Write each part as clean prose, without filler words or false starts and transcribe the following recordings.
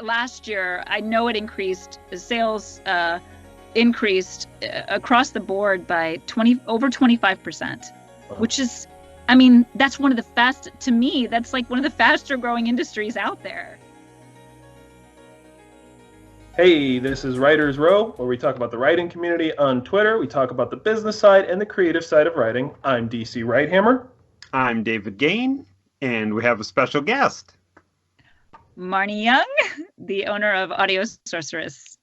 last year, I know it increased sales increased across the board by over 25%, which is, I mean, that's one of the to me, that's like one of the faster growing industries out there. Hey, this is Writers Row, where we talk about the writing community on Twitter. We talk about the business side and the creative side of writing. I'm DC Wright-Hammer. I'm David Gane, and we have a special guest. Marnye Young, the owner of Audio Sorceress.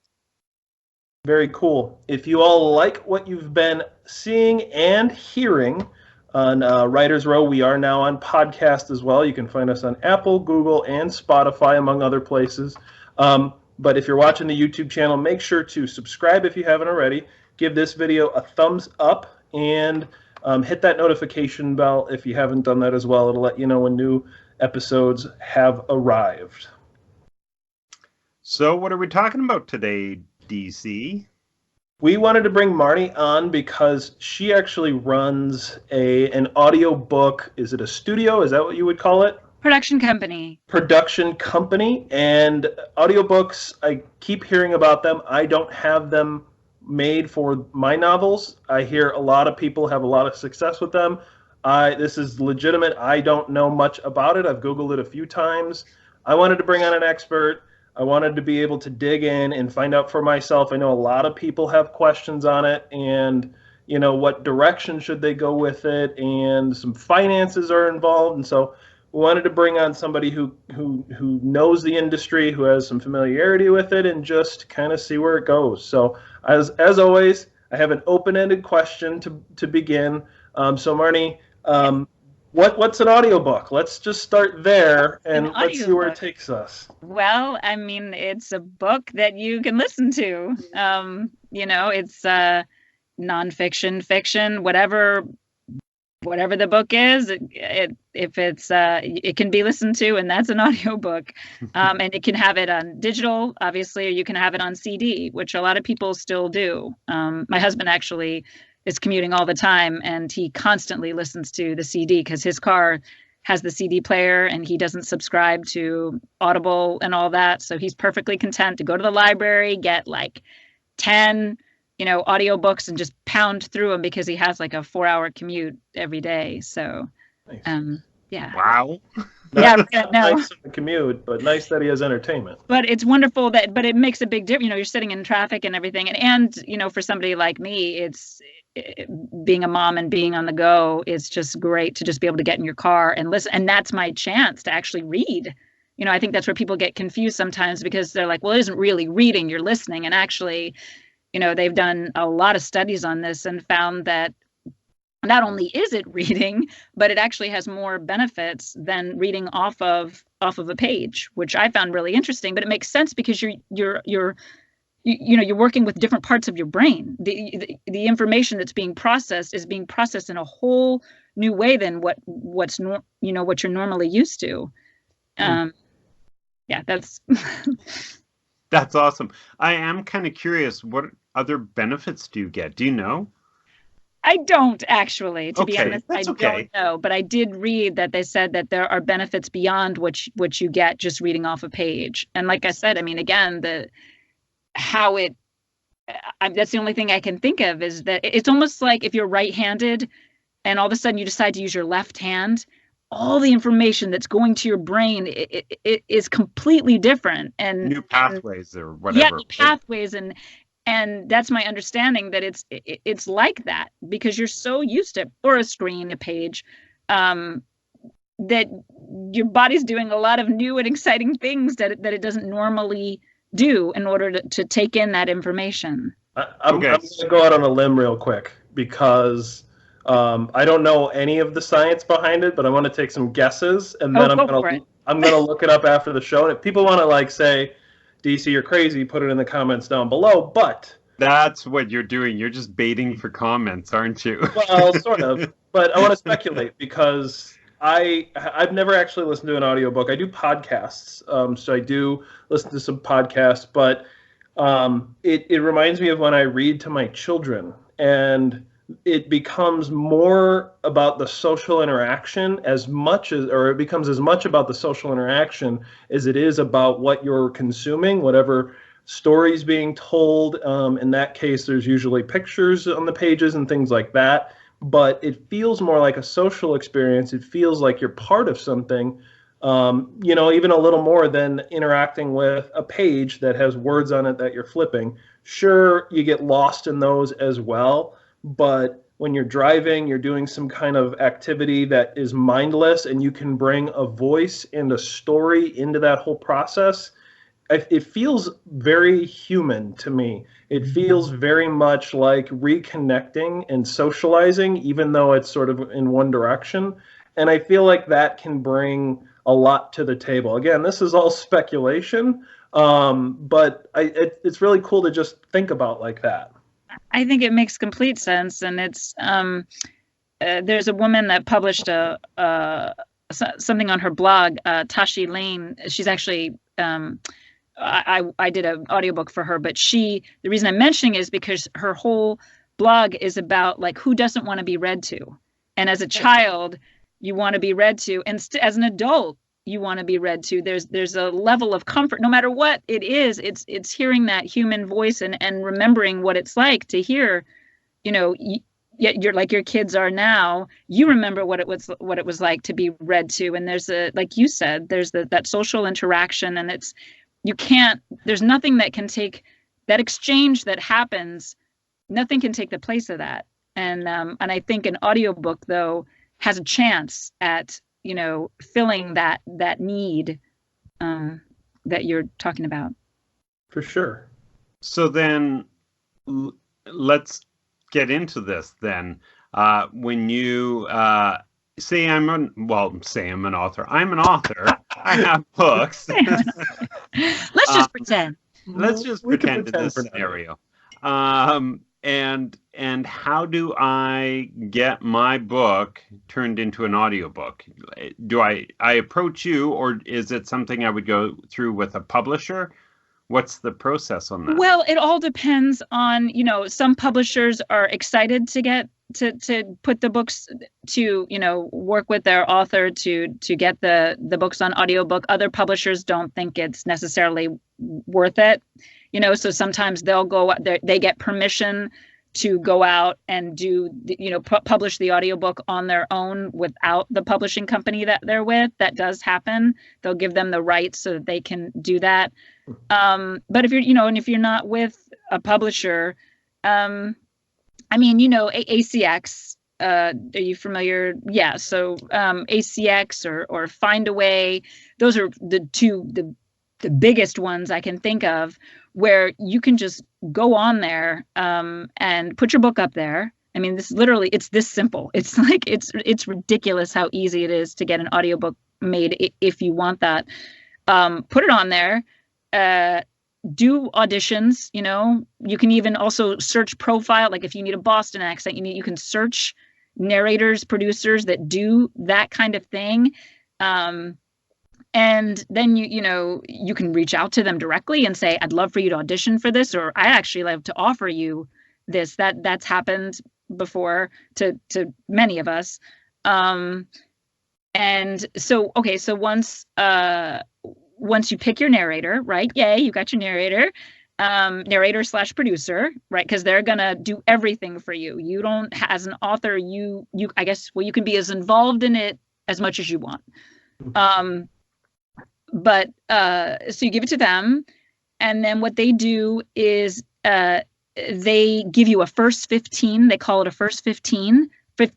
Very cool. If you all like what you've been seeing and hearing on Writers Row, we are now on podcast as well. You can find us on Apple, Google, and Spotify, among other places. But if you're watching the YouTube channel, make sure to subscribe if you haven't already. Give this video a thumbs up and hit that notification bell if you haven't done that as well. It'll let you know when new episodes have arrived. So what are we talking about today, DC? We wanted to bring Marnye on because she actually runs an audio book. Is it a studio? Is that what you would call it? Production company. And audiobooks, I keep hearing about them. I don't have them made for my novels. I hear a lot of people have a lot of success with them. This is legitimate. I don't know much about it. I've Googled it a few times. I wanted to bring on an expert. I wanted to be able to dig in and find out for myself. I know a lot of people have questions on it, and you know, what direction should they go with it, and some finances are involved, and so we wanted to bring on somebody who knows the industry, who has some familiarity with it, and just kind of see where it goes. So as always, I have an open-ended question to begin. So Marnye, what's an audiobook? Let's just start there and let's see where it takes us. Well, I mean, it's a book that you can listen to. You know, it's nonfiction, fiction, whatever the book is, it can be listened to, and that's an audiobook. And it can have it on digital, obviously, or you can have it on CD, which a lot of people still do. My husband actually is commuting all the time, and he constantly listens to the CD because his car has the CD player, and he doesn't subscribe to Audible and all that. So he's perfectly content to go to the library, get like 10 audiobooks and just pound through them because he has like a 4-hour commute every day. So, nice. Yeah. Wow. Yeah, no. Nice on the commute, but nice that he has entertainment. But it's wonderful but it makes a big difference. You're sitting in traffic and everything. And for somebody like me, being a mom and being on the go, it's just great to just be able to get in your car and listen. And that's my chance to actually read. I think that's where people get confused sometimes because they're like, well, it isn't really reading, you're listening. And actually, they've done a lot of studies on this and found that not only is it reading, but it actually has more benefits than reading off of a page, which I found really interesting. But it makes sense because you're working with different parts of your brain. The information that's being processed is being processed in a whole new way than what you're normally used to. Yeah, that's. That's awesome. I am kind of curious, what other benefits do you get? Do you know? I don't actually, to be honest. That's don't know, but I did read that they said that there are benefits beyond what you get just reading off a page. And like I said, I mean, again, that's the only thing I can think of is that it's almost like if you're right-handed and all of a sudden you decide to use your left hand, all the information that's going to your brain it is completely different, and new pathways or whatever. Yeah, new pathways, and that's my understanding that it's like that because you're so used to, or a screen, a page, that your body's doing a lot of new and exciting things that it doesn't normally do in order to take in that information. I'm going to go out on a limb real quick because I don't know any of the science behind it, but I want to take some guesses, and then I'm going to look it up after the show. And if people want to say, DC, you're crazy, put it in the comments down below. But that's what you're doing. You're just baiting for comments, aren't you? Well, sort of. But I want to speculate because I've never actually listened to an audiobook. I do podcasts, so I do listen to some podcasts, but it reminds me of when I read to my children. And it becomes more about the social interaction or it becomes as much about the social interaction as it is about what you're consuming, whatever stories being told. In that case, there's usually pictures on the pages and things like that. But it feels more like a social experience. It feels like you're part of something, even a little more than interacting with a page that has words on it that you're flipping. Sure, you get lost in those as well, but when you're driving, you're doing some kind of activity that is mindless and you can bring a voice and a story into that whole process. It feels very human to me. It feels very much like reconnecting and socializing, even though it's sort of in one direction. And I feel like that can bring a lot to the table. Again, this is all speculation, but it's really cool to just think about like that. I think it makes complete sense, and it's there's a woman that published something on her blog, Tashi Lane. She's actually I did an audiobook for her, but the reason I'm mentioning is because her whole blog is about like who doesn't want to be read to, and as a child you want to be read to, and as an adult you want to be read to. There's a level of comfort, no matter what it is. It's hearing that human voice and remembering what it's like to hear, you're like your kids are now. You remember what it was like to be read to, and there's like you said, there's that social interaction, and there's nothing that can take that exchange that happens. Nothing can take the place of that. And I think an audiobook though has a chance at filling that need that you're talking about. For sure. So then let's get into this then. When you say I'm an author. I'm an author. I have books. Let's just pretend. Let's just pretend in this scenario. And how do I get my book turned into an audiobook? Do I approach you, or is it something I would go through with a publisher? What's the process on that? Well, it all depends on, some publishers are excited to get to put the books to, work with their author to get the books on audiobook. Other publishers don't think it's necessarily worth it. So sometimes they'll go, they get permission to go out and do, publish the audiobook on their own without the publishing company that they're with. That does happen. They'll give them the rights so that they can do that. But if if you're not with a publisher, ACX, are you familiar? Yeah. So ACX or Find a Way, those are the biggest ones I can think of, where you can just go on there and put your book up there. I mean, it's this simple. It's like, it's ridiculous how easy it is to get an audiobook made if you want that. Put it on there, do auditions, you can even also search profile. Like if you need a Boston accent, you can search narrators, producers that do that kind of thing. And then you can reach out to them directly and say, I'd love for you to audition for this, or I'd actually love to offer you this. That's happened before to many of us. And so, okay, so once you pick your narrator, right? Yay, you got your narrator, narrator/producer, right? Because they're gonna do everything for you. You don't, as an author, you can be as involved in it as much as you want. But so you give it to them, and then what they do is they give you a first 15, they call it a first 15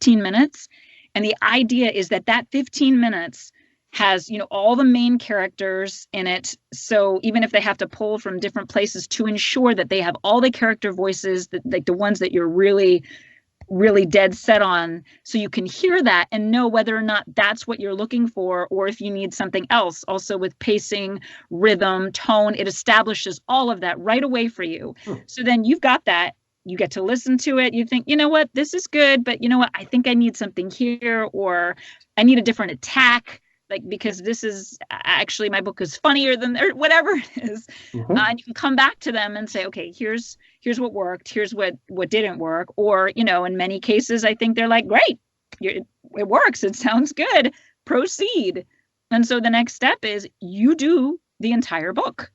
minutes. And the idea is that 15 minutes has, all the main characters in it. So even if they have to pull from different places to ensure that they have all the character voices, like the ones that you're really, really dead set on, so you can hear that and know whether or not that's what you're looking for, or if you need something else. Also with pacing, rhythm, tone, it establishes all of that right away for you. So then you've got that. You get to listen to it. You think, what, this is good, but I think I need something here, or I need a different attack. like, because this is actually, my book is funnier than, or whatever it is. Mm-hmm. And you can come back to them and say, okay, here's what worked, here's what didn't work. Or, you know, in many cases, I think they're like, great, it works, it sounds good, proceed. And so the next step is you do the entire book.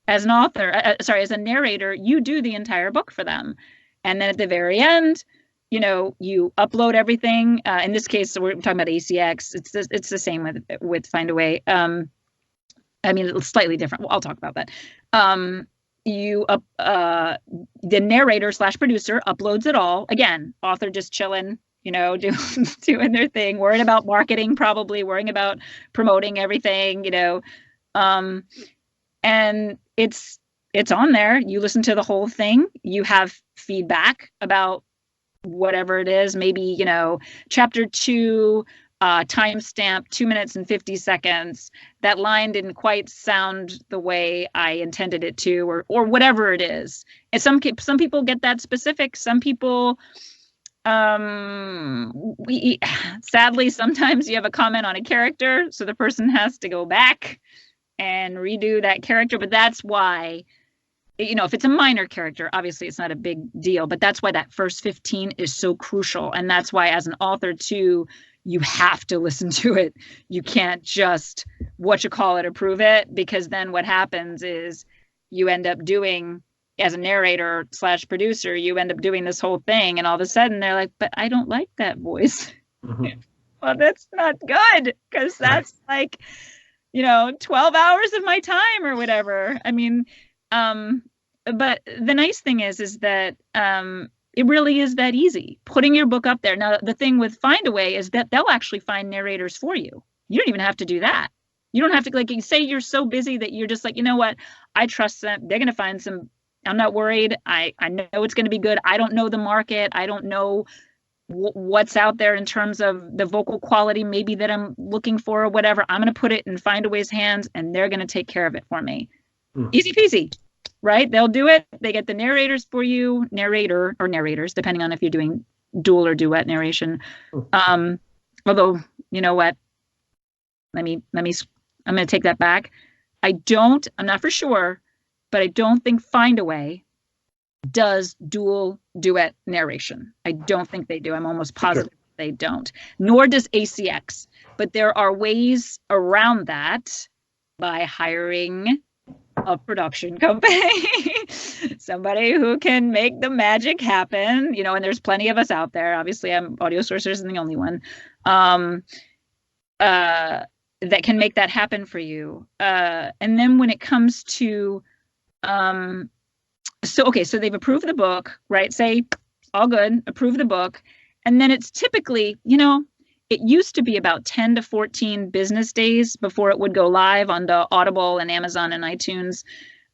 As an author, as a narrator, you do the entire book for them. And then at the very end, you know, you upload everything. In this case, we're talking about ACX. It's the same with Find a Way. I mean, it's slightly different. Well, I'll talk about that. The narrator / producer uploads it all. Again, author just chilling, you know, doing their thing, worrying about marketing, probably worrying about promoting everything, you know. And it's on there. You listen to the whole thing. You have feedback about whatever it is. Maybe, you know, chapter 2, timestamp 2 minutes and 50 seconds. That line didn't quite sound the way I intended it to, or whatever it is. And some people get that specific. Some people, sadly, sometimes you have a comment on a character, so the person has to go back and redo that character. But that's why, you know, if it's a minor character, obviously it's not a big deal, but that's why that first 15 is so crucial. And that's why, as an author too, you have to listen to it. You can't just approve it, because then what happens is you end up doing, as a narrator / producer, you end up doing this whole thing, and all of a sudden they're like, but I don't like that voice. Mm-hmm. Well, that's not good, because that's like, you know, 12 hours of my time or whatever. I mean, but the nice thing is that it really is that easy, putting your book up there. Now, the thing with Find a Way is that they'll actually find narrators for you. You don't even have to do that. You don't have to, like, say you're so busy that you're just like, you know what, I trust them. They're going to find some, I'm not worried. I know it's going to be good. I don't know the market. I don't know what's out there in terms of the vocal quality maybe that I'm looking for or whatever. I'm going to put it in Find a Way's hands, and they're going to take care of it for me. Easy peasy, right? They'll do it. They get the narrators for you, narrator or narrators, depending on if you're doing dual or duet narration. Although, you know what? I'm going to take that back. I'm not for sure, but I don't think Find a Way does dual duet narration. I don't think they do. I'm almost positive they don't. Nor does ACX. But there are ways around that by hiring a production company, somebody who can make the magic happen, you know, and there's plenty of us out there. Obviously, Audio Sorceress isn't the only one that can make that happen for you. And then when it comes to so they've approved the book, right? Say, all good, approve the book. And then it's typically, you know, it used to be about 10 to 14 business days before it would go live on the Audible and Amazon and iTunes.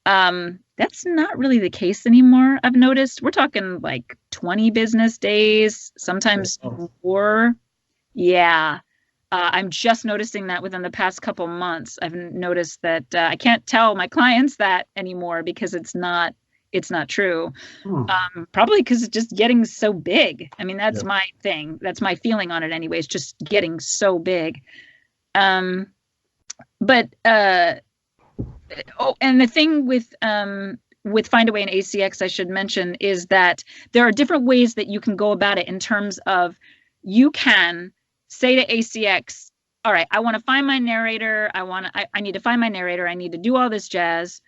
That's not really the case anymore, I've noticed. We're talking like 20 business days, sometimes more. Yeah. I'm just noticing that within the past couple months. I've noticed that I can't tell my clients that anymore, because it's not true. Probably because it's just getting so big. I mean, that's my thing. That's my feeling on it anyway. It's just getting so big. And the thing with Find a Way and ACX, I should mention, is that there are different ways that you can go about it, in terms of, you can say to ACX, all right, I want to find my narrator. I need to find my narrator. I need to do all this jazz.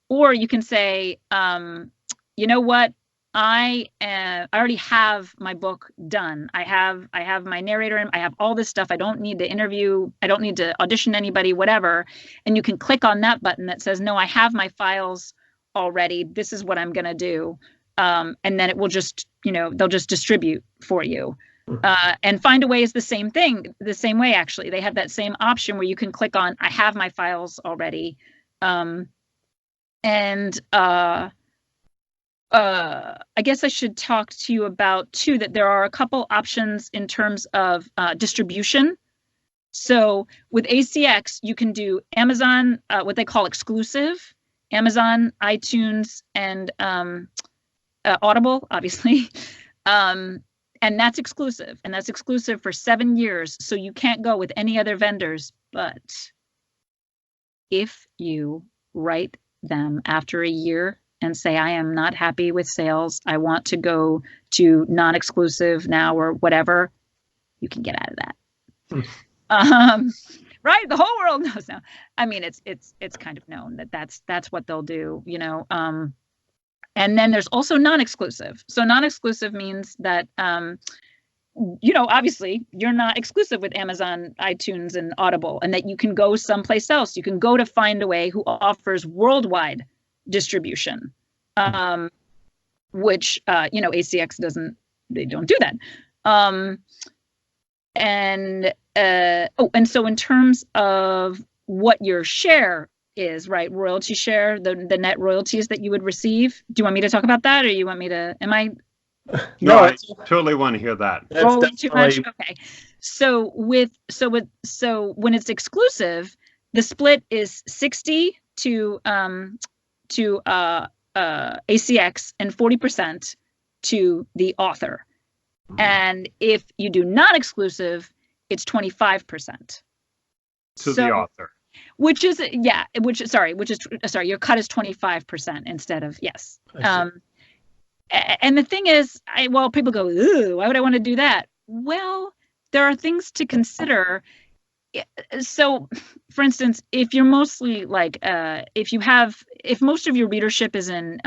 Or you can say, you know what? I already have my book done. I have my narrator, and I have all this stuff. I don't need to interview. I don't need to audition anybody, whatever. And you can click on that button that says, no, I have my files already. This is what I'm going to do. And then it will just, you know, they'll just distribute for you. And Find a Way is the same thing, the same way, actually. They have that same option where you can click on, I have my files already. I guess I should talk to you about too, that there are a couple options in terms of distribution. So with ACX, you can do Amazon, what they call exclusive, Amazon, iTunes, and Audible, obviously. And And that's exclusive. And that's exclusive for 7 years. So you can't go with any other vendors. But if you write them after a year and say, I am not happy with sales, I want to go to non-exclusive now or whatever, you can get out of that. Right? The whole world knows now. I mean, it's kind of known that that's what they'll do, you know. And then there's also non-exclusive. So non-exclusive means that, you know, obviously you're not exclusive with Amazon, iTunes, and Audible, and that you can go someplace else. You can go to Findaway, who offers worldwide distribution, which, you know, ACX they don't do that. And so in terms of what your share is, right, royalty share, the net royalties that you would receive. Do you want me to talk about that, or you want me to? No, I totally want to hear that. Rolling too much. Okay. So when it's exclusive, the split is 60 to ACX and 40% to the author. And if you do not exclusive, it's 25% to the author. Your cut is 25% instead of, yes. And the thing is, people go, ooh, why would I want to do that? Well, there are things to consider. So, for instance, if you're mostly like, if most of your readership is in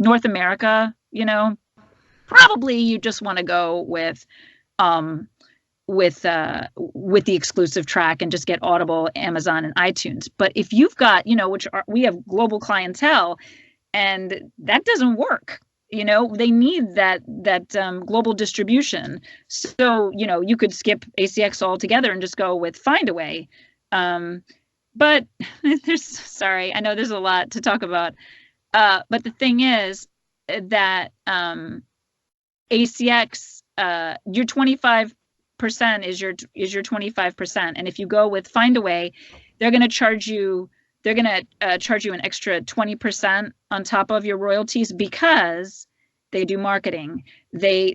North America, you know, probably you just want to go with the exclusive track and just get Audible, Amazon, and iTunes. But if you've got, you know, we have global clientele, and that doesn't work. You know, they need that global distribution. So, you know, you could skip ACX altogether and just go with Findaway. But I know there's a lot to talk about. But the thing is that ACX, your 25% is your 25%, and if you go with Findaway, they're going to charge you an extra 20% on top of your royalties, because they do marketing. They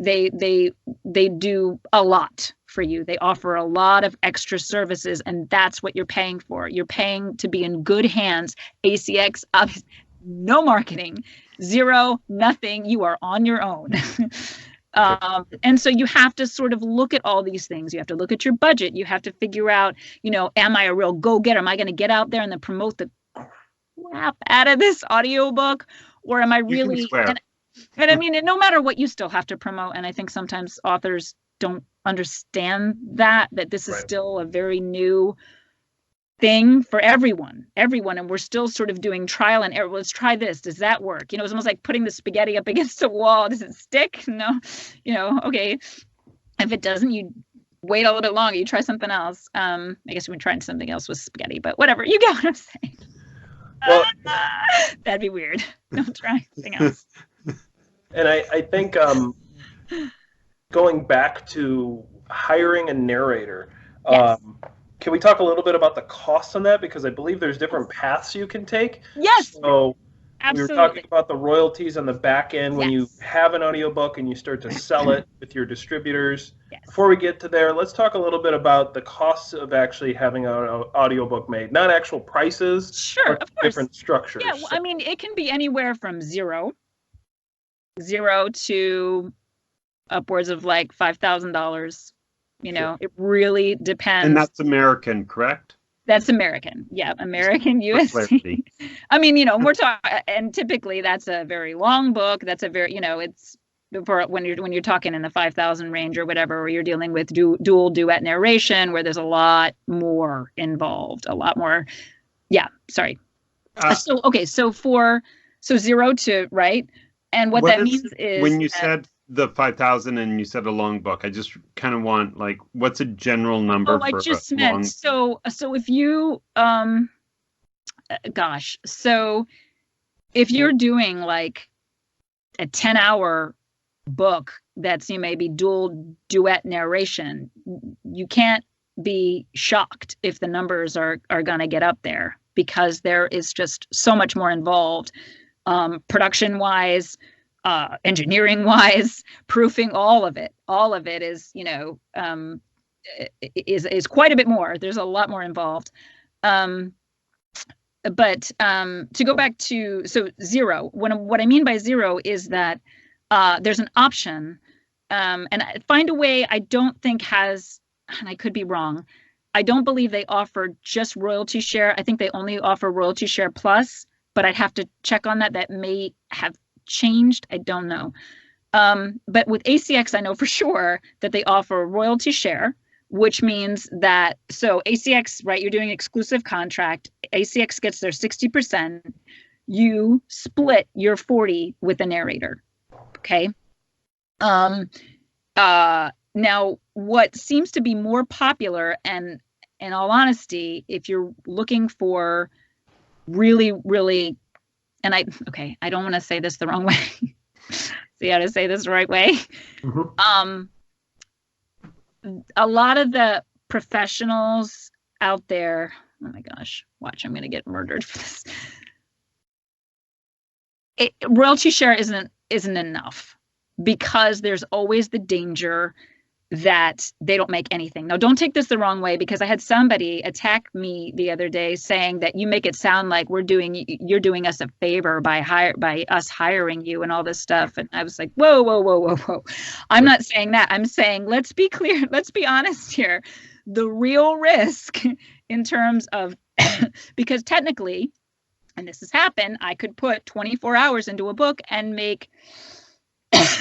do a lot for you. They offer a lot of extra services, and that's what you're paying for. You're paying to be in good hands. ACX, no marketing, zero, nothing. You are on your own. And so you have to sort of look at all these things. You have to look at your budget. You have to figure out, you know, am I a real go-getter? Am I going to get out there and then promote the crap out of this audiobook? Or am I really? And I mean, no matter what, you still have to promote. And I think sometimes authors don't understand that this is still a very new thing for everyone, and we're still sort of doing trial and error. Let's try this. Does that work? You know, it's almost like putting the spaghetti up against a wall. Does it stick? No. You know, okay. If it doesn't, you wait a little bit longer. You try something else. I guess we're trying something else with spaghetti, but whatever. You get what I'm saying. Well, that'd be weird. Don't try anything else. And I think going back to hiring a narrator, yes. Can we talk a little bit about the costs on that? Because I believe there's different paths you can take. Yes. So absolutely. We were talking about the royalties on the back end when you have an audiobook and you start to sell it with your distributors. Yes. Before we get to there, let's talk a little bit about the costs of actually having an audiobook made. Not actual prices. Sure, of course. Different structures. Yeah, well, I mean, it can be anywhere from zero to upwards of like $5,000. You know, it really depends. And that's American, correct? That's American. Yeah, American USD. I mean, you know, we're talking, and typically that's a very long book. That's a very, you know, it's for when you're talking in the 5,000 range or whatever, where you're dealing with dual duet narration, where there's a lot more involved, a lot more. Yeah, sorry. So zero to right, and what that means is when you said the 5,000 and you said a long book, I just kind of want, like, what's a general number? I just meant so if you so if you're doing like a 10-hour book that's maybe dual duet narration, you can't be shocked if the numbers are going to get up there, because there is just so much more involved production wise. engineering wise, proofing, all of it is, is quite a bit more. There's a lot more involved. But to go back to, so zero, what I mean by zero is that there's an option, and Find a Way, I don't think has, and I could be wrong, I don't believe they offer just royalty share. I think they only offer royalty share plus, but I'd have to check on that. That may have changed. I don't know. But with ACX, I know for sure that they offer royalty share, which means that, so ACX, right, you're doing exclusive contract, ACX gets their 60%, you split your 40 with the narrator, okay? Now, what seems to be more popular, and in all honesty, if you're looking for really, really, and I don't want to say this the wrong way. See how to say this the right way. Mm-hmm. A lot of the professionals out there, oh my gosh, watch, I'm going to get murdered for this. Royalty share isn't enough, because there's always the danger that they don't make anything. Now, don't take this the wrong way, because I had somebody attack me the other day saying that you make it sound like you're doing us a favor by us hiring you and all this stuff. And I was like, whoa. I'm not saying that. I'm saying, let's be clear. Let's be honest here. The real risk in terms of, because technically, and this has happened, I could put 24 hours into a book and make,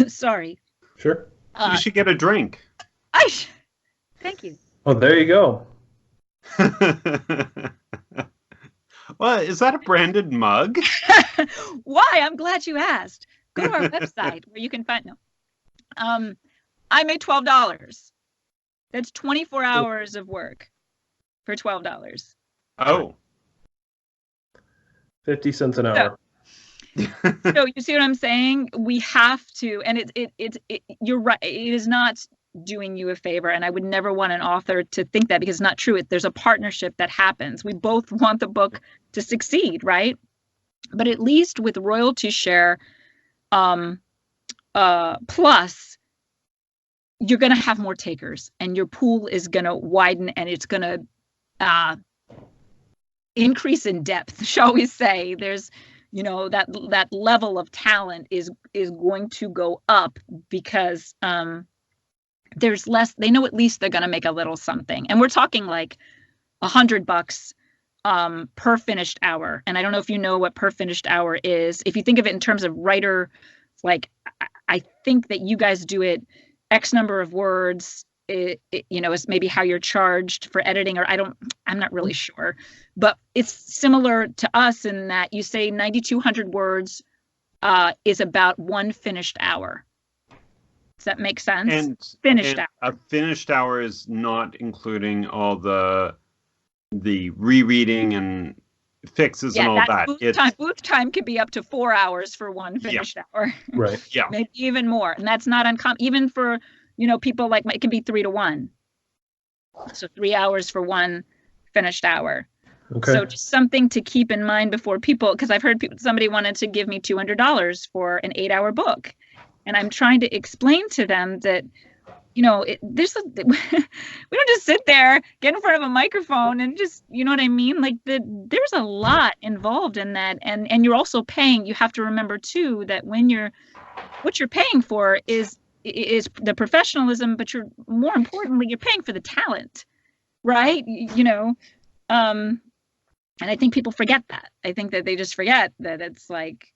sorry. Sure. You should get a drink. Thank you. Oh, there you go. Well, is that a branded mug? Why? I'm glad you asked. Go to our website where you can find, no. I made $12. That's 24 hours of work for $12. Oh. 50 cents an hour. So you see what I'm saying? We have to, and you're right. It is not doing you a favor, and I would never want an author to think that, because it's not true. There's a partnership that happens. We both want the book to succeed, right? But at least with royalty share plus, you're going to have more takers, and your pool is going to widen, and it's going to increase in depth, shall we say. There's, that level of talent is going to go up, because there's less, they know at least they're going to make a little something. And we're talking like $100 per finished hour. And I don't know if you know what per finished hour is. If you think of it in terms of writer, like, I think that you guys do it X number of words, is maybe how you're charged for editing, or I'm not really sure, but it's similar to us in that you say 9,200 words is about one finished hour. Does that make sense? And finished hour. A finished hour is not including all the rereading and fixes and all that. Booth time could be up to 4 hours for one finished hour. Right. Yeah. Maybe even more. And that's not uncommon, even for, people like, it can be 3 to 1. So 3 hours for one finished hour. Okay. So just something to keep in mind before people, because I've heard somebody wanted to give me $200 for an 8-hour book. And I'm trying to explain to them that, we don't just sit there, get in front of a microphone and just, you know what I mean? Like there's a lot involved in that. And you're also paying, you have to remember too, that what you're paying for is the professionalism, but more importantly, you're paying for the talent, right? And I think people forget that. I think that they just forget that it's like,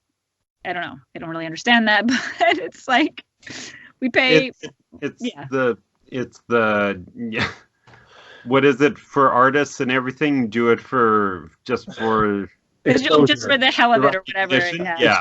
I don't know. I don't really understand that, but it's like we pay. It's the what is it for artists and everything? Do it just for the hell of it or whatever. Yeah.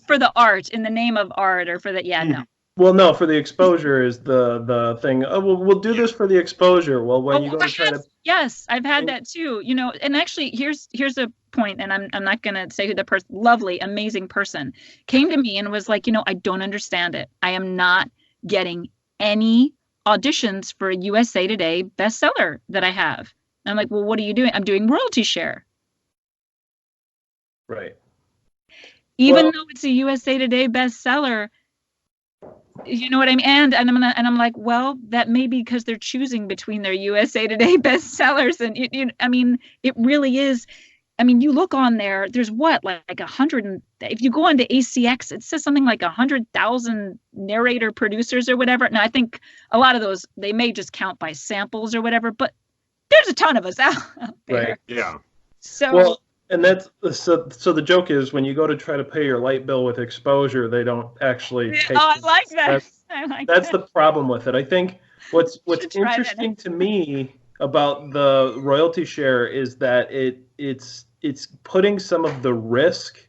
For the art, in the name of art, or for the no. Well, no, for the exposure is the thing. Oh, we'll do this for the exposure. Well, when you go to try to. Yes, I've had that too. And actually, here's a point, and I'm not going to say who the lovely, amazing person came to me and was like, I don't understand it. I am not getting any auditions for a USA Today bestseller that I have. And I'm like, well, what are you doing? I'm doing royalty share. Right. even Well, though it's a USA Today bestseller. You know what I mean? And I'm like, well, that may be because they're choosing between their USA Today bestsellers, and I mean, it really is. I mean, you look on there, there's what, like 100, and if you go onto ACX, it says something like 100,000 narrator producers or whatever. Now, I think a lot of those, they may just count by samples or whatever, but there's a ton of us out there. right. Yeah. So, Well, and that's so the joke is when you go to try to pay your light bill with exposure, they don't actually oh, take. I like that. That's I like that's that. the problem with it. I think what's Should try that interesting next to me about the royalty share is that it's putting some of the risk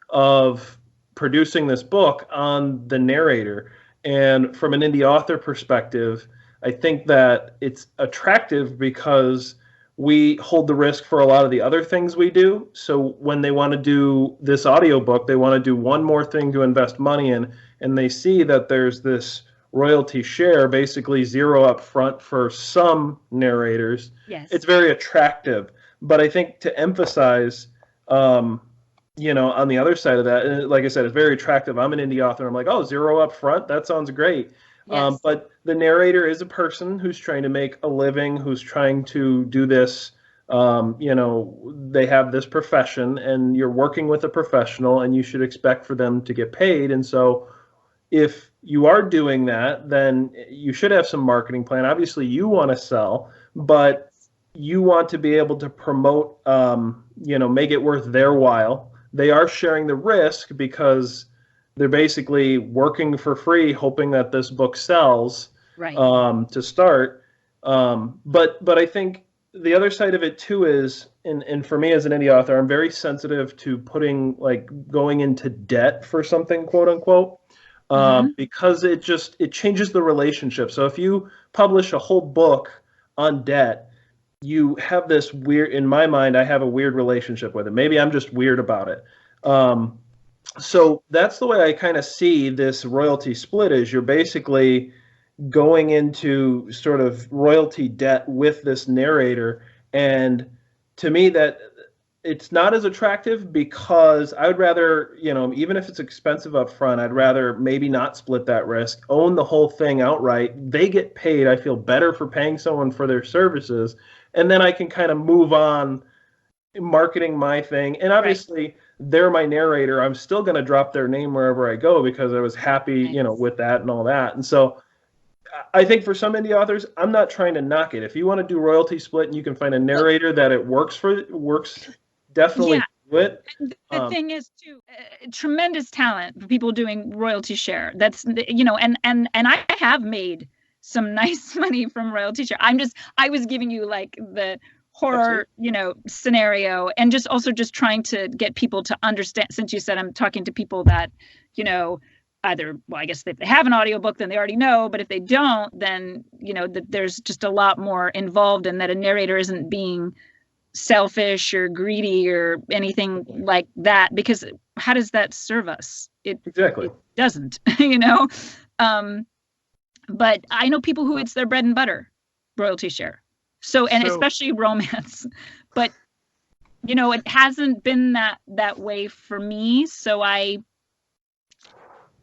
of producing this book on the narrator. And from an indie author perspective, I think that it's attractive because we hold the risk for a lot of the other things we do. So when they want to do this audiobook, they want to do one more thing to invest money in, and they see that there's this royalty share, basically zero up front for some narrators. Yes. It's very attractive. But I think to emphasize, on the other side of that, and like I said, it's very attractive. I'm an indie author. I'm like, oh, zero up front. That sounds great. Yes. But the narrator is a person who's trying to make a living, who's trying to do this. They have this profession, and you're working with a professional, and you should expect for them to get paid. And so if you are doing that, then you should have some marketing plan. Obviously, you want to sell, but you want to be able to promote, make it worth their while. They are sharing the risk because they're basically working for free, hoping that this book sells, Right. To start. But I think the other side of it too is, and for me as an indie author, I'm very sensitive to going into debt for something, quote unquote, because it changes the relationship. So if you publish a whole book on debt, you have this weird, in my mind, I have a weird relationship with it. Maybe I'm just weird about it. So that's the way I kind of see this royalty split is you're basically going into sort of royalty debt with this narrator. And to me, that it's not as attractive because I would rather, even if it's expensive up front, I'd rather maybe not split that risk, own the whole thing outright. They get paid. I feel better for paying someone for their services. And then I can kind of move on marketing my thing. And obviously, they're my narrator. I'm still going to drop their name wherever I go because I was happy, with that and all that. And so I think for some indie authors, I'm not trying to knock it. If you want to do royalty split and you can find a narrator that it works, definitely do it. The thing is too, tremendous talent for people doing royalty share. That's, and I have made some nice money from royalty share. I was giving you like the horror, scenario, and just trying to get people to understand, since you said I'm talking to people that, either, well, I guess if they have an audiobook, then they already know, but if they don't, then, that there's just a lot more involved, and that a narrator isn't being selfish or greedy or anything like that, because how does that serve us? It doesn't, but I know people who it's their bread and butter, royalty share. So especially romance, but it hasn't been that way for me. So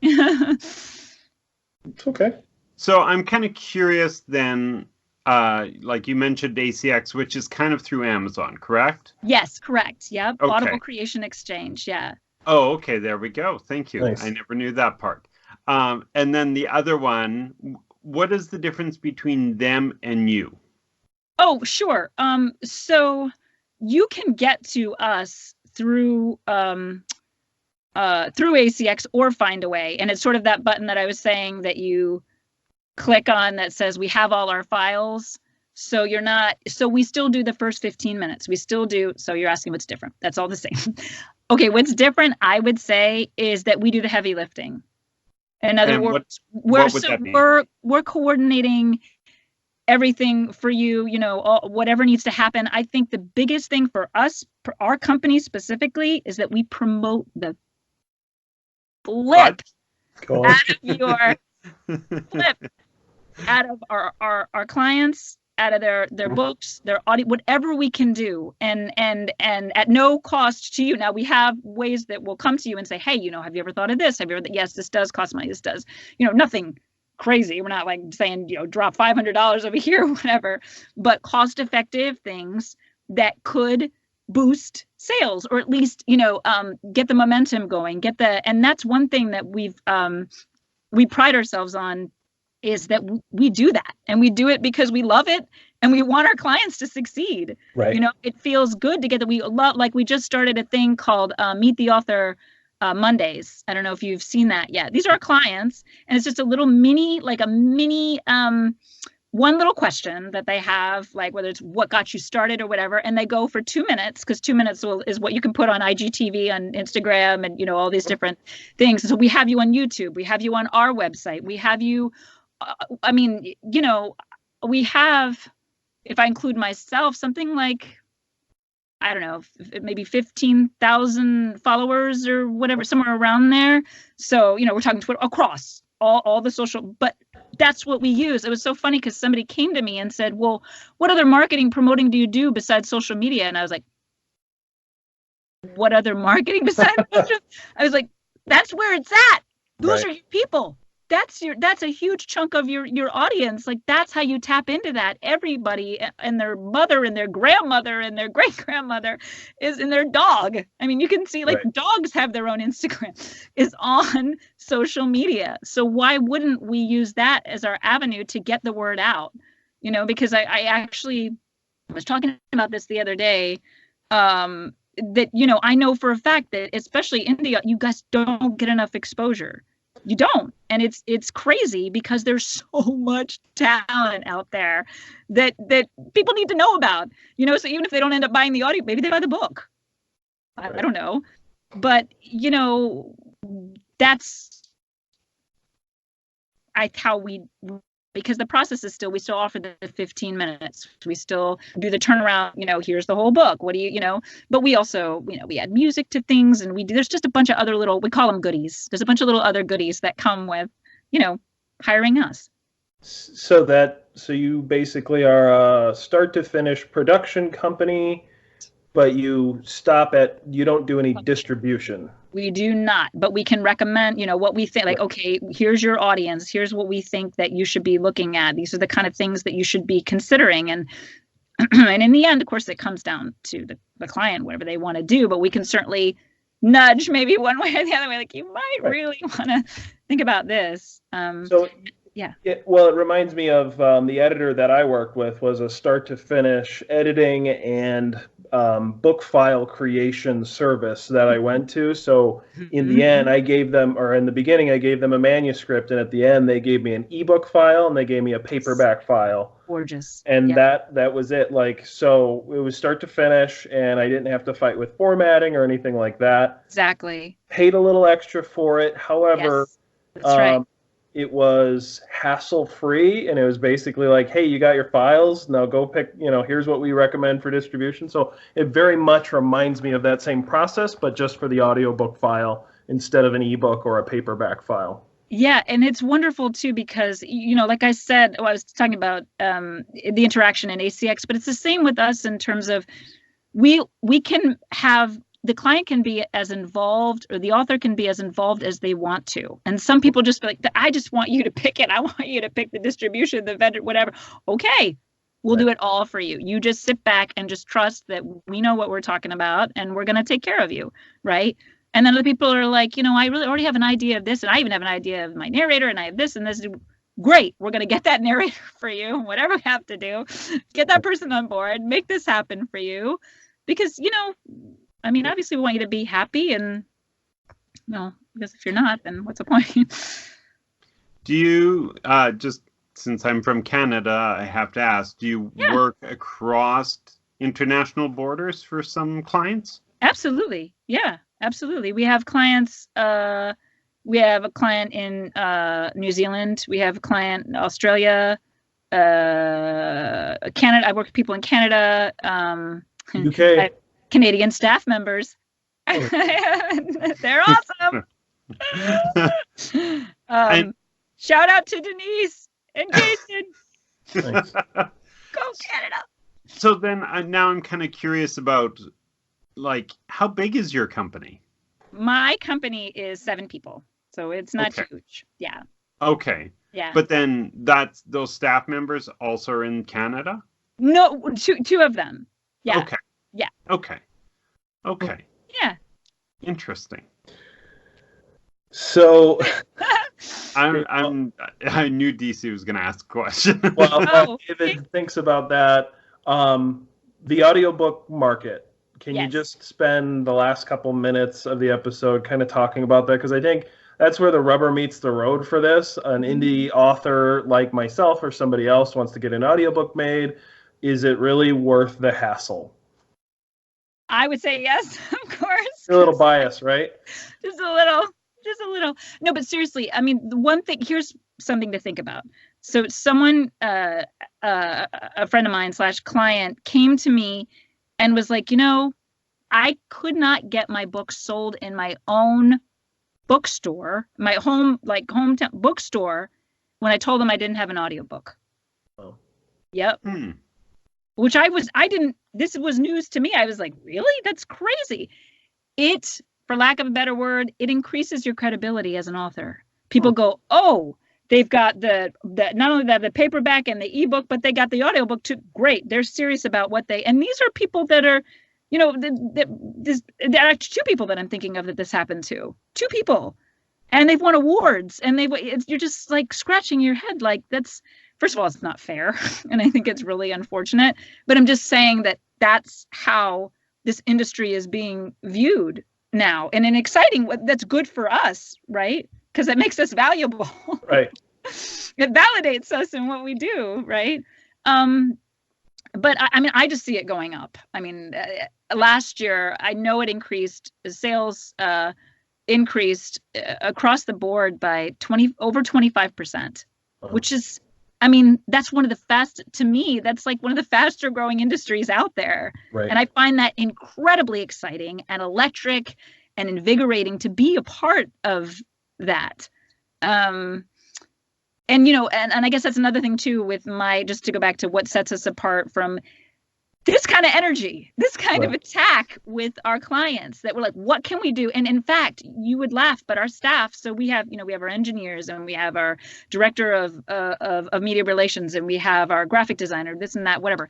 it's okay. So I'm kind of curious then, like you mentioned ACX, which is kind of through Amazon, correct? Yes, correct. Yeah. Okay. Audible Creation Exchange. Yeah. Oh, okay. There we go. Thank you. Nice. I never knew that part. And then the other one, what is the difference between them and you? Oh, sure. So you can get to us through ACX or Find a Way, and it's sort of that button that I was saying that you click on that says we have all our files. So we still do the first 15 minutes. We still do. So you're asking what's different. That's all the same. Okay, what's different, I would say, is that we do the heavy lifting. In other words, we're coordinating everything for you, whatever needs to happen. I think the biggest thing for us, for our company specifically, is that we promote the flip out of your flip out of our clients out of their books, their audio, whatever we can do, and at no cost to you. Now we have ways that will come to you and say, hey, have you ever thought of this? Have you ever? Yes, this does cost money. This does, nothing crazy. We're not like saying, drop $500 over here or whatever, but cost effective things that could boost sales, or at least, get the momentum going, and that's one thing that we pride ourselves on, is that we do that, and we do it because we love it and we want our clients to succeed. Right. It feels good to get that. We love, like, we just started a thing called Meet the Author Mondays. I don't know if you've seen that yet. These are our clients, and it's just a mini one little question that they have, like whether it's what got you started or whatever, and they go for 2 minutes, because 2 minutes is what you can put on IGTV, on Instagram, and all these different things. So we have you on YouTube, we have you on our website, we have you, we have, if I include myself, something like, I don't know, maybe 15,000 followers or whatever, somewhere around there. So, we're talking Twitter, across all the social, but that's what we use. It was so funny because somebody came to me and said, well, what other marketing promoting do you do besides social media? And I was like, what other marketing besides social? I was like, that's where it's at. Those are your people. That's a huge chunk of your audience. Like, that's how you tap into that. Everybody and their mother and their grandmother and their great grandmother is in their dog. I mean, you can see, like, dogs have their own Instagram, is on social media. So why wouldn't we use that as our avenue to get the word out? Because I actually was talking about this the other day, that, I know for a fact that especially India, you guys don't get enough exposure. You don't. And it's crazy, because there's so much talent out there that people need to know about, so even if they don't end up buying the audio, maybe they buy the book. I don't know. But, that's how we, because the process is we still offer the 15 minutes. We still do the turnaround, here's the whole book. What do you, but we also, we add music to things, and there's just a bunch of other little, we call them goodies. There's a bunch of little other goodies that come with, hiring us. So you basically are a start to finish production company, but you don't do any distribution. We do not, but we can recommend, what we think, like, okay, here's your audience. Here's what we think that you should be looking at. These are the kind of things that you should be considering. And and in the end, of course, it comes down to the client, whatever they want to do, but we can certainly nudge maybe one way or the other way. Like, you might really want to think about this. Yeah. It reminds me of the editor that I worked with was a start to finish editing and book file creation service that I went to. So in the end, in the beginning, I gave them a manuscript, and at the end, they gave me an ebook file and they gave me a paperback file. Gorgeous. And that was it. Like, so it was start to finish, and I didn't have to fight with formatting or anything like that. Exactly. Paid a little extra for it. However, yes, that's right. It was hassle-free, and it was basically like, hey, you got your files, now go pick, here's what we recommend for distribution. So it very much reminds me of that same process, but just for the audiobook file instead of an ebook or a paperback file. Yeah, and it's wonderful too, because, like I said, I was talking about the interaction in ACX, but it's the same with us in terms of we can have, the client can be as involved, or the author can be as involved as they want to. And some people just be like, I just want you to pick it. I want you to pick the distribution, the vendor, whatever. Okay, we'll do it all for you. You just sit back and just trust that we know what we're talking about, and we're going to take care of you, right? And then other people are like, I really already have an idea of this, and I even have an idea of my narrator, and I have this and this. Great, we're going to get that narrator for you, whatever we have to do. Get that person on board, make this happen for you. Because, obviously we want you to be happy, and, because if you're not, then what's the point? Do you, just since I'm from Canada, I have to ask, do you work across international borders for some clients? Absolutely. Yeah, absolutely. We have clients, we have a client in New Zealand. We have a client in Australia, Canada. I work with people in Canada. UK. Canadian staff members. They're awesome. Shout out to Denise and Jason. Go Canada. So then now I'm kind of curious about, like, how big is your company? My company is 7 people, so it's not huge. Yeah. Okay. Yeah. But then those staff members also are in Canada? No, two of them. Yeah. Okay. Yeah. Okay. Yeah. Interesting. So I knew DC was going to ask a question. well, David thinks about that. The audiobook market. Can you just spend the last couple minutes of the episode kind of talking about that? Because I think that's where the rubber meets the road for this. An indie author like myself or somebody else wants to get an audiobook made. Is it really worth the hassle? I would say yes, of course. You're a little biased, right? Just a little. No, but seriously, I mean, the one thing, here's something to think about. So someone, a friend of mine / client came to me and was like, I could not get my book sold in my own bookstore, my hometown bookstore, when I told them I didn't have an audiobook. Oh. Yep. Which this was news to me. I was like, really? That's crazy. It, for lack of a better word, it increases your credibility as an author. People go, oh, they've got the not only the paperback and the ebook, but they got the audiobook too. Great. They're serious about and these are people that are, there are 2 people that I'm thinking of that this happened to. 2 people. And they've won awards, and you're just like scratching your head. Like, that's, first of all, it's not fair. And I think it's really unfortunate, but I'm just saying that's how this industry is being viewed now, and an exciting, that's good for us, right? Because it makes us valuable. Right. It validates us in what we do, right? But I mean, I just see it going up. I mean, last year, I know it increased, sales increased across the board by over 25%, which is, I mean, that's to me, that's like one of the faster growing industries out there. Right. And I find that incredibly exciting and electric and invigorating to be a part of that. And I guess that's another thing too, with just to go back to what sets us apart from this kind of energy, this kind of attack with our clients, that we're like, what can we do? And in fact, you would laugh, but our staff, so we have our engineers, and we have our director of media relations, and we have our graphic designer, this and that, whatever.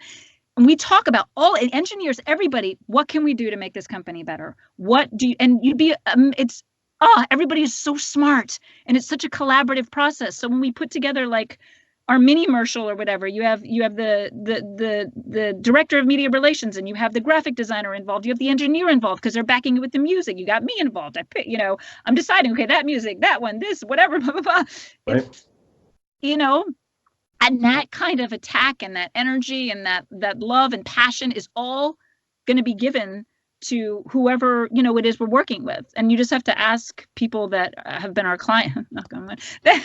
And we talk about all engineers, everybody, what can we do to make this company better? Everybody is so smart, and it's such a collaborative process. So when we put together like our mini commercial or whatever, you have the director of media relations, and you have the graphic designer involved, you have the engineer involved because they're backing it with the music, you got me involved, I'm deciding, okay, that music, that one, this, whatever, blah, blah, blah. Right. And that kind of attack and that energy and that love and passion is all going to be given to whoever it is we're working with. And you just have to ask people that have been our client, that they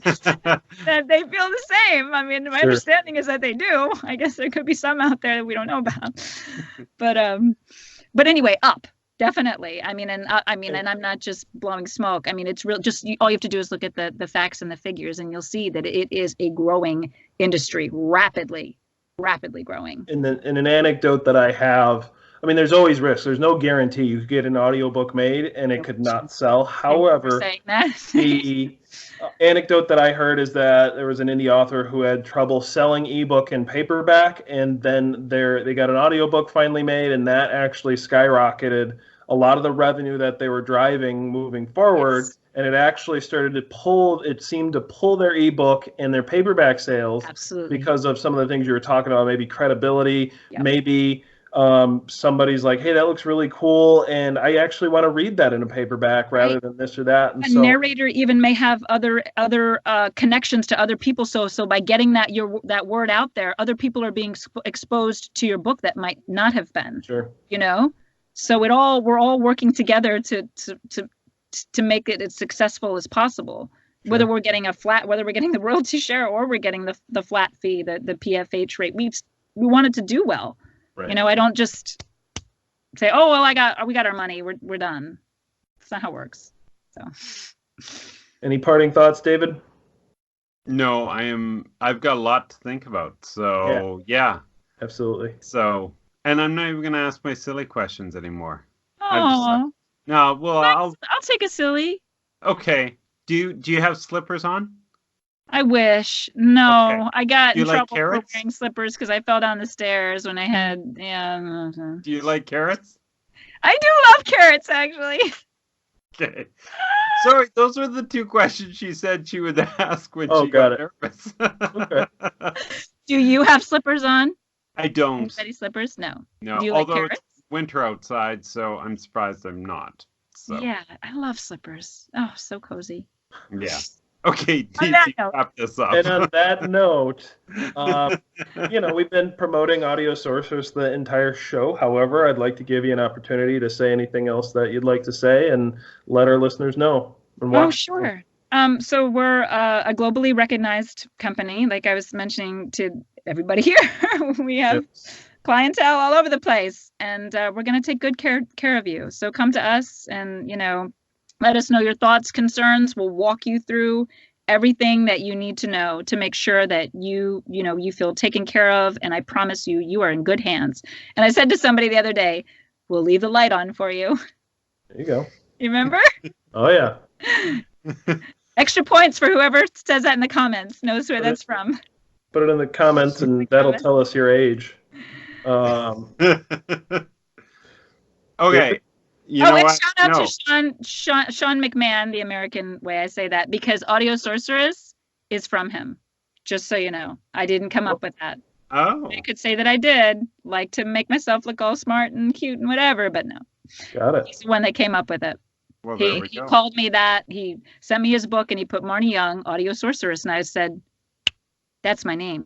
feel the same. I mean, my understanding is that they do. I guess there could be some out there that we don't know about, but anyway, up, definitely. I mean, and I'm not just blowing smoke. I mean, it's real. Just all you have to do is look at the facts and the figures, and you'll see that it is a growing industry, rapidly growing. In an anecdote that I have, I mean, there's always risk. There's no guarantee you could get an audiobook made and it could not sell. However, the anecdote that I heard is that there was an indie author who had trouble selling ebook and paperback, and then they got an audiobook finally made, and that actually skyrocketed a lot of the revenue that they were driving moving forward. Yes. And it actually started to seemed to pull their ebook and their paperback sales. Absolutely. Because of some of the things you were talking about, maybe credibility, maybe somebody's like, hey, that looks really cool, and I actually want to read that in a paperback rather than this or that. And a narrator even may have other connections to other people, so by getting that word out there, other people are being exposed to your book that might not have been. Sure. So we're all working together to make it as successful as possible. Sure. Whether we're getting the royalty share or we're getting the flat fee, the PFH rate, we want it to do well. Right. I don't just say, oh, well, we got our money, we're done. That's not how it works. So, any parting thoughts, David? No, I've got a lot to think about. So yeah. Absolutely. So, and I'm not even going to ask my silly questions anymore. Oh, No, well, I'll take a silly. okay. Do you have slippers on? I wish. Okay. No, I got Do you in like trouble for carrots? wearing slippers because I fell down the stairs when I had. Yeah. Do you like carrots? I do love carrots, actually. Okay. Sorry, those were the two questions she said she would ask when she got got nervous. Okay. Do you have slippers on? I don't. Anybody slippers? No. No, Do you like although carrots? it's winter outside, so I'm surprised I'm not. So Yeah, I love slippers. Oh, so cozy. yeah. Okay, On that DC, note. wrap this up. And on that note, we've been promoting Audio Sorceress the entire show. However, I'd like to give you an opportunity to say anything else that you'd like to say and let our listeners know. Oh, sure. So we're a globally recognized company, like I was mentioning to everybody here. We have clientele all over the place, and we're going to take good care of you. So come to us and, let us know your thoughts, concerns. We'll walk you through everything that you need to know to make sure that you feel taken care of. And I promise you, you are in good hands. And I said to somebody the other day, we'll leave the light on for you. There you go. You remember? Oh, yeah. Extra points for whoever says that in the comments, knows where that's from. Put it in the comments, and that'll tell us your age. Okay. You and know what? shout out to Sean McMahon, the American way I say that, because Audio Sorceress is from him. Just so you know, I didn't come up with that. Oh. I could say that I did, like to make myself look all smart and cute and whatever, but no. Got it. He's the one that came up with it. Well, he called me that. He sent me his book and he put Marnye Young, Audio Sorceress, and I said, that's my name.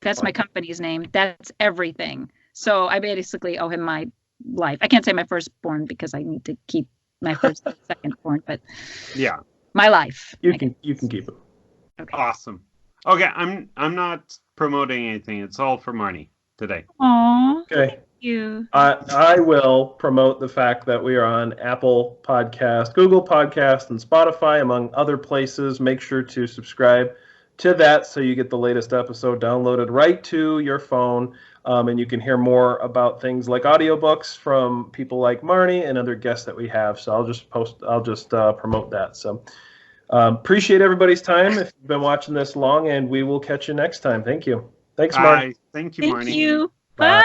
That's my company's name. That's everything. So I basically owe him my life. I can't say my firstborn because I need to keep my first and secondborn, but yeah, my life. You can keep it. Okay. Awesome. Okay, I'm not promoting anything. It's all for Marnye today. Aww. Okay. Thank you. I will promote the fact that we are on Apple Podcast, Google Podcast, and Spotify, among other places. Make sure to subscribe to that so you get the latest episode downloaded right to your phone. And you can hear more about things like audiobooks from people like Marnye and other guests that we have. So I'll just promote that. So appreciate everybody's time if you've been watching this long, and we will catch you next time. Thank you. Thanks, Marnye. Thank you, Marnye. Thank you. Bye.